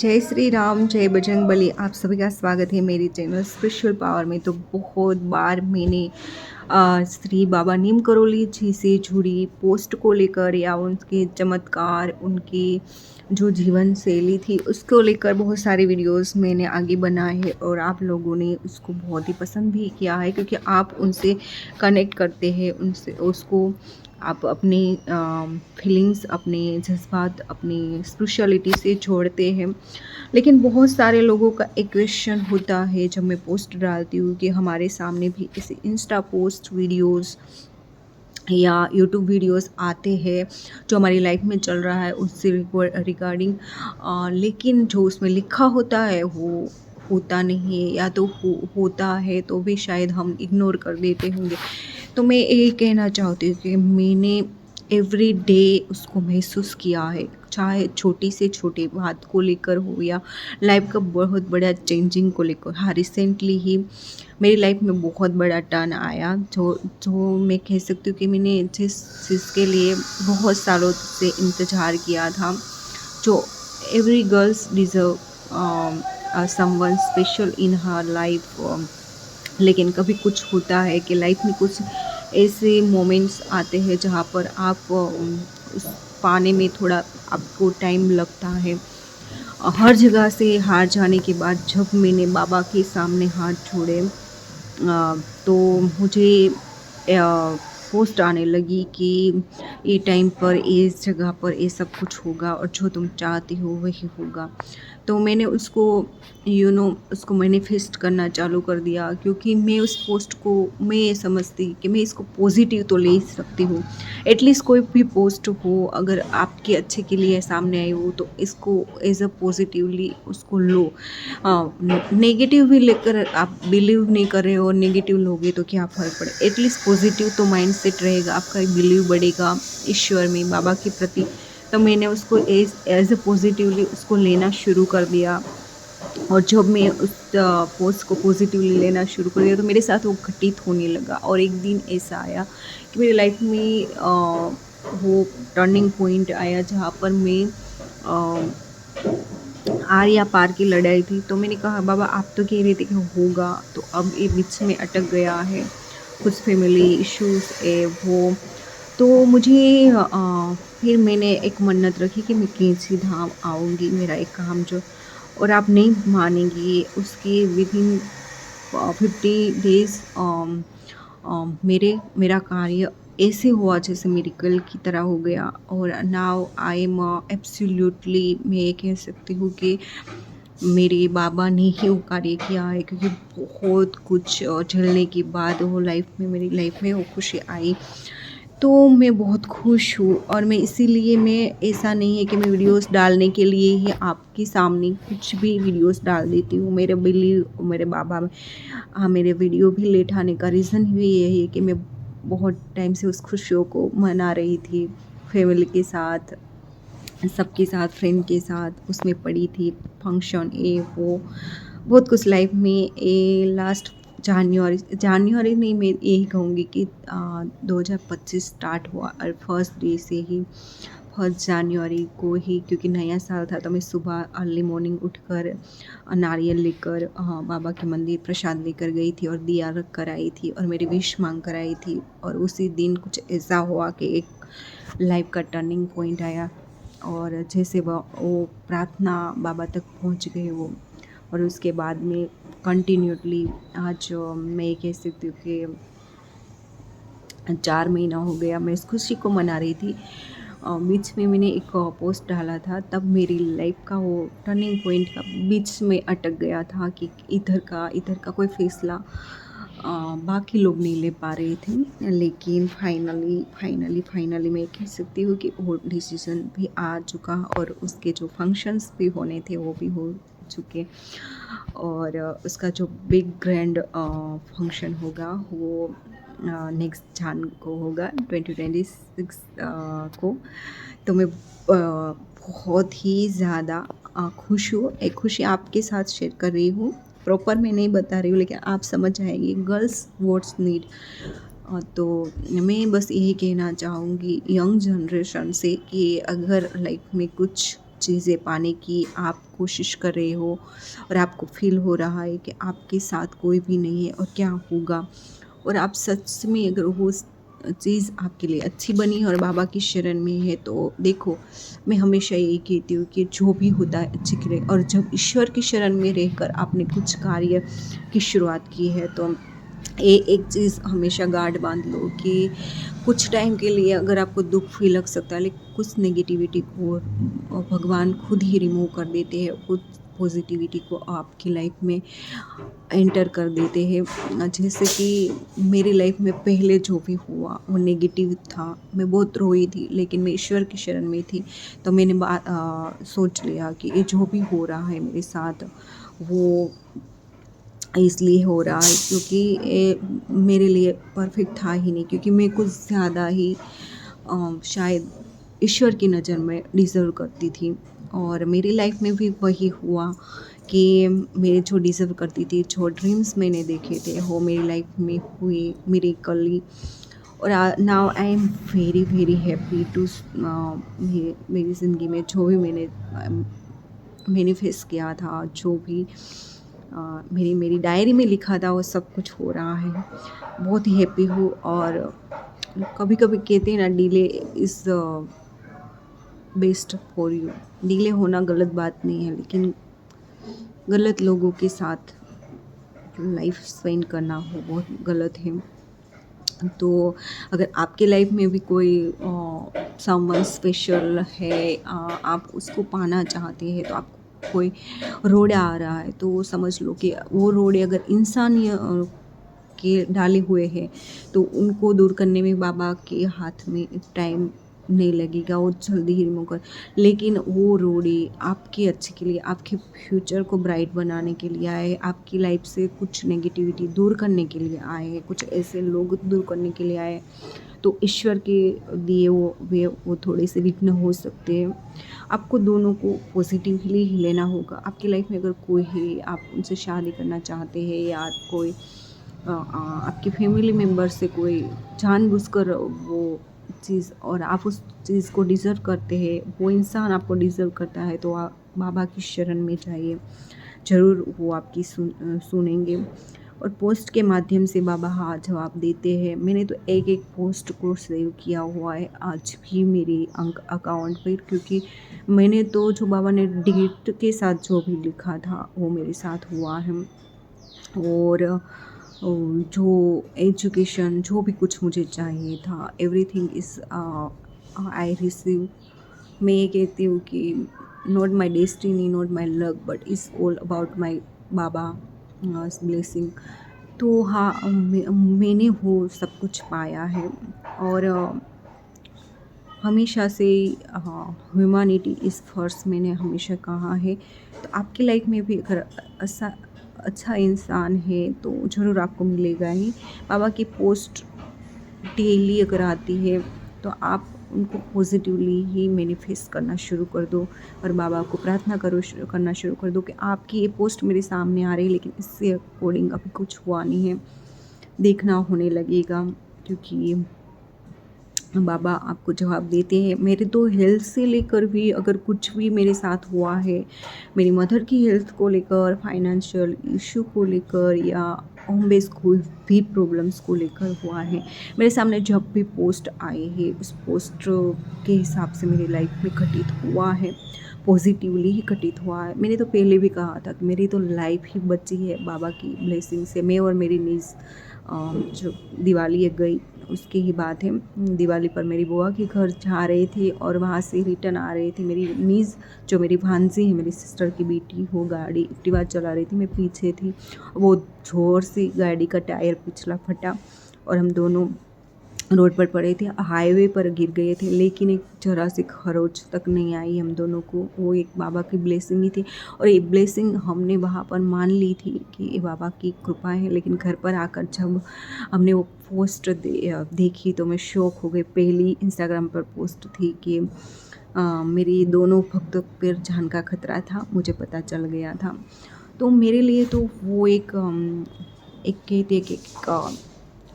जय श्री राम, जय बजरंगबली। आप सभी का स्वागत है मेरी चैनल स्पिरिचुअल पावर में। तो बहुत बार मैंने श्री बाबा नीम करोली जी से जुड़ी पोस्ट को लेकर या उनके चमत्कार, उनकी जो जीवन शैली थी उसको लेकर बहुत सारे वीडियोस मैंने आगे बनाए हैं और आप लोगों ने उसको बहुत ही पसंद भी किया है, क्योंकि आप उनसे कनेक्ट करते हैं, उनसे उसको आप अपनी फीलिंग्स, अपने जज्बात, अपनी स्पिरिचुअलिटी से जोड़ते हैं। लेकिन बहुत सारे लोगों का एक क्वेश्चन होता है जब मैं पोस्ट डालती हूँ कि हमारे सामने भी ऐसे इंस्टा पोस्ट वीडियोस या यूट्यूब वीडियोस आते हैं जो हमारी लाइफ में चल रहा है उससे रिगार्डिंग, लेकिन जो उसमें लिखा होता है वो होता नहीं है, या तो होता है तो भी शायद हम इग्नोर कर देते होंगे। तो मैं यही कहना चाहती हूँ कि मैंने एवरी डे उसको महसूस किया है, चाहे छोटी से छोटी बात को लेकर हो या लाइफ का बहुत बड़ा चेंजिंग को लेकर। हाँ, रिसेंटली ही मेरी लाइफ में बहुत बड़ा टर्न आया, जो जो मैं कह सकती हूँ कि मैंने जिस चीज़ के लिए बहुत सालों से इंतज़ार किया था, जो every girls deserve someone special in her life. लेकिन कभी कुछ होता है कि लाइफ में कुछ ऐसे मोमेंट्स आते हैं जहाँ पर आप उस पाने में थोड़ा आपको टाइम लगता है। हर जगह से हार जाने के बाद जब मैंने बाबा के सामने हाथ जोड़े, तो मुझे पोस्ट आने लगी कि ये टाइम पर इस जगह पर ये सब कुछ होगा और जो तुम चाहती हो वही होगा। तो मैंने उसको उसको मैनिफेस्ट करना चालू कर दिया, क्योंकि मैं उस पोस्ट को मैं ये समझती कि मैं इसको पॉजिटिव तो ले ही सकती हूँ। एटलीस्ट कोई भी पोस्ट हो, अगर आपके अच्छे के लिए सामने आई हो तो इसको एज अ पॉजिटिवली उसको लो। नेगेटिव भी लेकर आप बिलीव नहीं कर रहे हो, नेगेटिव लोगे तो क्या फ़र्क पड़े। एटलीस्ट पॉजिटिव तो माइंड सेट रहेगा, आपका बिलीव बढ़ेगा ईश्वर में, बाबा के प्रति। तो मैंने उसको एज अ पॉजिटिवली उसको लेना शुरू कर दिया। और जब मैं उस पोस्ट को पॉजिटिवली लेना शुरू कर दिया तो मेरे साथ वो घटित होने लगा। और एक दिन ऐसा आया कि मेरी लाइफ में वो टर्निंग पॉइंट आया जहाँ पर मैं आर या पार की लड़ाई थी। तो मैंने कहा बाबा आप तो कह रहे थे कि होगा, तो अब ये बीच में अटक गया है, कुछ फैमिली इश्यूज है वो। तो मुझे फिर मैंने एक मन्नत रखी कि मैं कैंची धाम आऊँगी, मेरा एक काम जो, और आप नहीं मानेंगी उसके विदिन 50 डेज़ मेरा कार्य ऐसे हुआ जैसे मेडिकल की तरह हो गया। और नाउ आई एम एब्सोल्युटली, मैं ये कह सकती हूँ कि मेरे बाबा ने ही वो कार्य किया है, क्योंकि बहुत कुछ झेलने के बाद वो मेरी लाइफ में वो खुशी आई। तो मैं बहुत खुश हूँ, और मैं इसीलिए, मैं ऐसा नहीं है कि मैं वीडियोस डालने के लिए ही आपके सामने कुछ भी वीडियोस डाल देती हूँ। मेरे बिलीव मेरे बाबा में, हाँ, मेरे वीडियो भी लेट आने का रीज़न भी यही है कि मैं बहुत टाइम से उस खुशियों को मना रही थी, फैमिली के साथ, सबके साथ, फ्रेंड के साथ उसमें पड़ी थी, फंक्शन ये वो बहुत कुछ लाइफ में। ये लास्ट जनवरी नहीं, मैं यही कहूँगी कि 2025 स्टार्ट हुआ, और फर्स्ट डे से ही 1 जनवरी को ही, क्योंकि नया साल था, तो मैं सुबह अर्ली मॉर्निंग उठकर नारियल लेकर बाबा के मंदिर प्रसाद लेकर गई थी और दिया रख कर आई थी और मेरी विश मांग कर आई थी। और उसी दिन कुछ ऐसा हुआ कि एक लाइफ का टर्निंग पॉइंट आया, और जैसे वो प्रार्थना बाबा तक पहुंच गई वो। और उसके बाद में कंटिन्यूटली आज मैं ये कह सकती हूँ कि 4 महीना हो गया मैं इस खुशी को मना रही थी। बीच में मैंने एक पोस्ट डाला था, तब मेरी लाइफ का वो टर्निंग पॉइंट का बीच में अटक गया था कि इधर का कोई फैसला बाकी लोग नहीं ले पा रहे थे। लेकिन फाइनली मैं कह सकती हूँ कि वो डिसीज़न भी आ चुका, और उसके जो फंक्शंस भी होने थे वो भी हो चुके। और उसका जो बिग ग्रैंड फंक्शन होगा वो नेक्स्ट जान को होगा, 2026 को। तो मैं बहुत ही ज़्यादा खुश हूँ। एक खुशी आपके साथ शेयर कर रही हूँ, प्रॉपर मैं नहीं बता रही हूँ, लेकिन आप समझ जाएंगे गर्ल्स व्हाट्स नीड। तो मैं बस यही कहना चाहूँगी यंग जनरेशन से कि अगर लाइफ में कुछ चीज़ें पाने की आप कोशिश कर रहे हो और आपको फ़ील हो रहा है कि आपके साथ कोई भी नहीं है और क्या होगा, और आप सच में अगर वो चीज़ आपके लिए अच्छी बनी और बाबा की शरण में है, तो देखो, मैं हमेशा यही कहती हूँ कि जो भी होता है अच्छे के लिए, और जब ईश्वर की शरण में रहकर आपने कुछ कार्य की शुरुआत की है, तो ये एक चीज़ हमेशा गांठ बांध लो कि कुछ टाइम के लिए अगर आपको दुख भी लग सकता है, लेकिन कुछ नेगेटिविटी को भगवान खुद ही रिमूव कर देते हैं, कुछ पॉजिटिविटी को आपकी लाइफ में एंटर कर देते हैं। जैसे कि मेरी लाइफ में पहले जो भी हुआ वो नेगेटिव था, मैं बहुत रोई थी, लेकिन मैं ईश्वर की शरण में थी। तो मैंने सोच लिया कि ये जो भी हो रहा है मेरे साथ, वो इसलिए हो रहा है क्योंकि ये मेरे लिए परफेक्ट था ही नहीं, क्योंकि मैं कुछ ज़्यादा ही शायद ईश्वर की नज़र में डिज़र्व करती थी। और मेरी लाइफ में भी वही हुआ कि मैं जो डिज़र्व करती थी, जो ड्रीम्स मैंने देखे थे, वो मेरी लाइफ में हुए मिरेकली। और now I am very very happy to मेरी ज़िंदगी में जो भी मैंने मैनिफेस्ट किया था, जो भी मेरी मेरी डायरी में लिखा था, वो सब कुछ हो रहा है। बहुत ही हैप्पी हूँ। और कभी कभी कहते हैं ना, delay is best for you. Delay होना गलत बात नहीं है, लेकिन गलत लोगों के साथ लाइफ स्पेंड करना हो बहुत गलत है। तो अगर आपके लाइफ में भी कोई समवन स्पेशल है, आप उसको पाना चाहते हैं, तो आपको कोई रोड़े आ रहा है, तो वो समझ लो कि वो रोड़े अगर इंसान के डाले हुए हैं, तो उनको दूर करने में बाबा के हाथ में टाइम नहीं लगेगा, वो जल्दी ही रिमूव कर। लेकिन वो रोड़े आपके अच्छे के लिए, आपके फ्यूचर को ब्राइट बनाने के लिए आए, आपकी लाइफ से कुछ नेगेटिविटी दूर करने के लिए आए हैं, कुछ ऐसे लोग दूर करने के लिए आए, तो ईश्वर के दिए वो थोड़े से विघ्न हो सकते हैं। आपको दोनों को पॉजिटिवली ही लेना होगा। आपकी लाइफ में अगर कोई है, आप उनसे शादी करना चाहते हैं, या कोई आपकी फैमिली मेम्बर से कोई जानबूझकर वो चीज़, और आप उस चीज़ को डिज़र्व करते हैं, वो इंसान आपको डिज़र्व करता है, तो आप बाबा की शरण में जाइए, ज़रूर वो आपकी सुनेंगे। और पोस्ट के माध्यम से बाबा हाँ जवाब देते हैं। मैंने तो एक एक पोस्ट को सेव किया हुआ है आज भी मेरे अकाउंट पर, क्योंकि मैंने तो जो बाबा ने डेट के साथ जो भी लिखा था वो मेरे साथ हुआ है। और जो एजुकेशन, जो भी कुछ मुझे चाहिए था, एवरीथिंग इज़ आई रिसीव। मैं ये कहती हूँ कि not my destiny, not my luck, but is all about my Baba blessing. तो हाँ, मैंने वो सब कुछ पाया है। और हमेशा से ह्यूमैनिटी इज़ फर्स्ट मैंने हमेशा कहा है। तो आपकी लाइफ में भी अगर अच्छा इंसान है, तो ज़रूर आपको मिलेगा ही। बाबा की पोस्ट डेली अगर आती है, तो आप उनको पॉजिटिवली ही मैनिफेस्ट करना शुरू कर दो, और बाबा को प्रार्थना करना शुरू कर दो कि आपकी ये पोस्ट मेरे सामने आ रही है, लेकिन इससे अकॉर्डिंग अभी कुछ हुआ नहीं है, देखना होने लगेगा, क्योंकि बाबा आपको जवाब देते हैं। मेरे तो हेल्थ से लेकर भी अगर कुछ भी मेरे साथ हुआ है, मेरी मदर की हेल्थ को लेकर, फाइनेंशियल इशू को लेकर, या होम बेस्ड कोई भी प्रॉब्लम्स को लेकर हुआ है, मेरे सामने जब भी पोस्ट आए हैं, उस पोस्ट के हिसाब से मेरी लाइफ में घटित हुआ है, पॉजिटिवली ही घटित हुआ है। मैंने तो पहले भी कहा था कि मेरी तो लाइफ ही बची है बाबा की ब्लेसिंग से। मैं और मेरी नीज़ जो दिवाली गई उसकी ही बात है। दिवाली पर मेरी बुआ के घर जा रहे थे और वहाँ से रिटर्न आ रहे थे। मेरी नीज़ जो मेरी भांजी है, मेरी सिस्टर की बेटी, वो गाड़ी एक्टिवा चला रही थी, मैं पीछे थी। वो ज़ोर से गाड़ी का टायर पिछला फटा और हम दोनों रोड पर पड़े थे, हाईवे पर गिर गए थे, लेकिन एक जरा सी खरोच तक नहीं आई हम दोनों को। वो एक बाबा की ब्लेसिंग ही थी, और ये ब्लेसिंग हमने वहाँ पर मान ली थी कि ये बाबा की कृपा है। लेकिन घर पर आकर जब हमने वो पोस्ट देखी तो मैं शॉक हो गई। पहली इंस्टाग्राम पर पोस्ट थी कि मेरी दोनों भक्तों पर जान का खतरा था, मुझे पता चल गया था। तो मेरे लिए तो वो एक कहते कि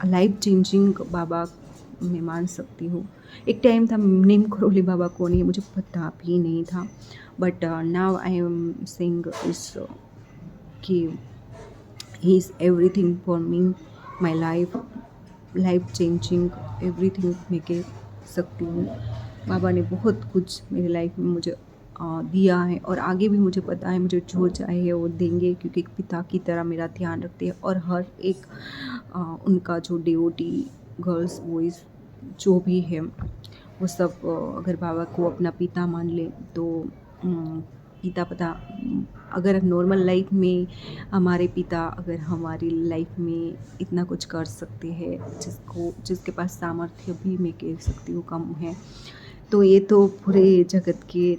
लाइफ चेंजिंग बाबा मैं मान सकती हूँ। एक टाइम था नीम करोली बाबा कौन है मुझे पता भी नहीं था, but now I am saying इस कि he is everything for me, my life changing everything मैं कह सकती हूँ। बाबा ने बहुत कुछ मेरी लाइफ में मुझे दिया है, और आगे भी मुझे पता है मुझे जो चाहिए वो देंगे, क्योंकि एक पिता की तरह मेरा ध्यान रखते हैं। और हर एक उनका जो डिवोटी गर्ल्स बॉयज़ जो भी है वो सब अगर बाबा को अपना पिता मान ले तो पिता पता अगर नॉर्मल लाइफ में हमारे पिता अगर हमारी लाइफ में इतना कुछ कर सकते हैं, जिसके पास सामर्थ्य भी मैं कह सकती हूँ कम है, तो ये तो पूरे जगत के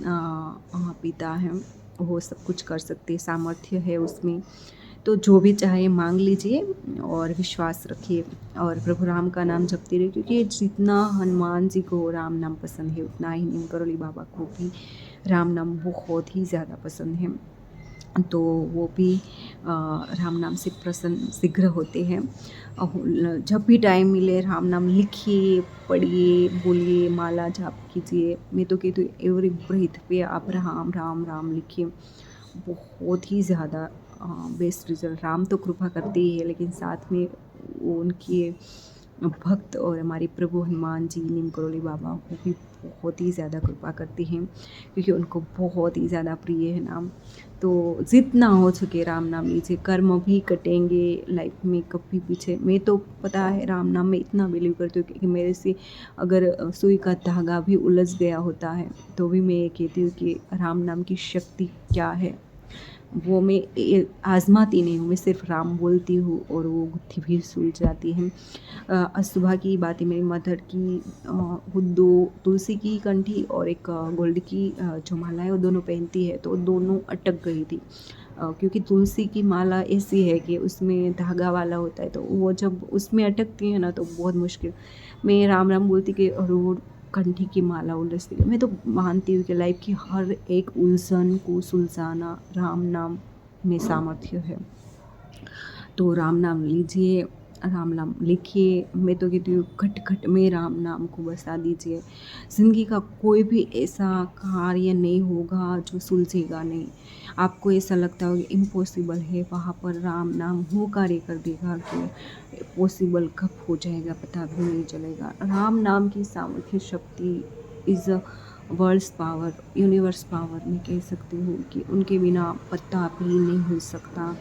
पिता हैं, वो सब कुछ कर सकते हैं, सामर्थ्य है उसमें। तो जो भी चाहे मांग लीजिए और विश्वास रखिए और प्रभु राम का नाम जपते रहिए, क्योंकि जितना हनुमान जी को राम नाम पसंद है उतना ही नीम करोली बाबा को भी राम नाम बहुत ही ज़्यादा पसंद है। तो वो भी राम नाम से प्रसन्न शीघ्र होते हैं। जब भी टाइम मिले राम नाम लिखिए, पढ़िए, बोलिए, माला जाप कीजिए। मैं तो कहती हूँ एवरी ब्रीथ पे आप राम राम राम लिखिए, बहुत ही ज़्यादा बेस्ट रिजल्ट। राम तो कृपा करते ही है, लेकिन साथ में वो उनके भक्त और हमारे प्रभु हनुमान जी नीम करोली बाबा वो भी बहुत ही ज़्यादा कृपा करते हैं, क्योंकि उनको बहुत ही ज़्यादा प्रिय है नाम। तो जितना हो सके राम नाम लीजिए, कर्म भी कटेंगे लाइफ में कभी पीछे। मैं तो पता है राम नाम में इतना बिलीव करती हूँ कि मेरे से अगर सुई का धागा भी उलझ गया होता है तो भी मैं ये कहती हूँ कि राम नाम की शक्ति क्या है, वो मैं आज़माती नहीं हूँ, मैं सिर्फ राम बोलती हूँ और वो गुत्थी भी सुलझ जाती है। आज सुबह की बात है, मेरी मदर की वो 2 तुलसी की कंठी और एक गोल्ड की जो माला है वो दोनों पहनती है, तो दोनों अटक गई थी। क्योंकि तुलसी की माला ऐसी है कि उसमें धागा वाला होता है, तो वो जब उसमें अटकती है ना तो बहुत मुश्किल। मैं राम राम बोलती कि और वो कंठी की माला उलझती है। मैं तो मानती हूँ कि लाइफ की हर एक उलझन को सुलझाना राम नाम में सामर्थ्य है। तो राम नाम लीजिए, राम नाम लिखिए। मैं तो कहती हूँ खट खट में राम नाम को बसा दीजिए। ज़िंदगी का कोई भी ऐसा कार्य नहीं होगा जो सुलझेगा नहीं। आपको ऐसा लगता होगा इम्पॉसिबल है, वहाँ पर राम नाम वो कार्य कर देगा कि पॉसिबल कब हो जाएगा पता भी नहीं चलेगा। राम नाम की सामर्थ्य शक्ति is a world's power, universe power मैं कह सकती हूँ कि उनके बिना पता भी नहीं हो सकता।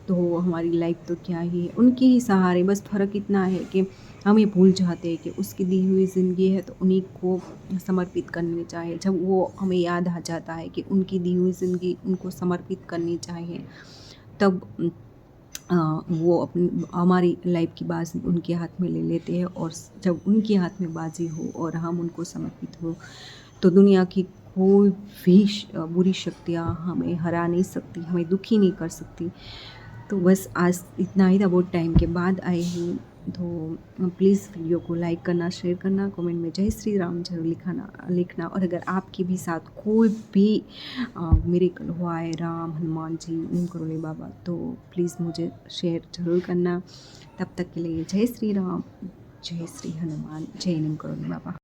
तो हमारी लाइफ तो क्या ही है, उनके ही सहारे। बस फ़र्क इतना है कि हम ये भूल जाते हैं कि उसकी दी हुई ज़िंदगी है तो उन्हीं को समर्पित करनी चाहिए। जब वो हमें याद आ जाता है कि उनकी दी हुई ज़िंदगी उनको समर्पित करनी चाहिए, तब वो अपनी हमारी लाइफ की बाज़ी उनके हाथ में ले लेते हैं। और जब उनके हाथ में बाज़ी हो और हम उनको समर्पित हो, तो दुनिया की कोई भी बुरी शक्तियाँ हमें हरा नहीं सकती, हमें दुखी नहीं कर सकती। तो बस आज इतना ही था, बहुत टाइम के बाद आई हूँ। तो प्लीज़ वीडियो को लाइक करना, शेयर करना, कमेंट में जय श्री राम ज़रूर लिखना। और अगर आपके भी साथ कोई भी मिरेकल हुआ है राम हनुमान जी नीम करोली बाबा, तो प्लीज़ मुझे शेयर ज़रूर करना। तब तक के लिए जय श्री राम, जय श्री हनुमान, जय नीम करोली बाबा।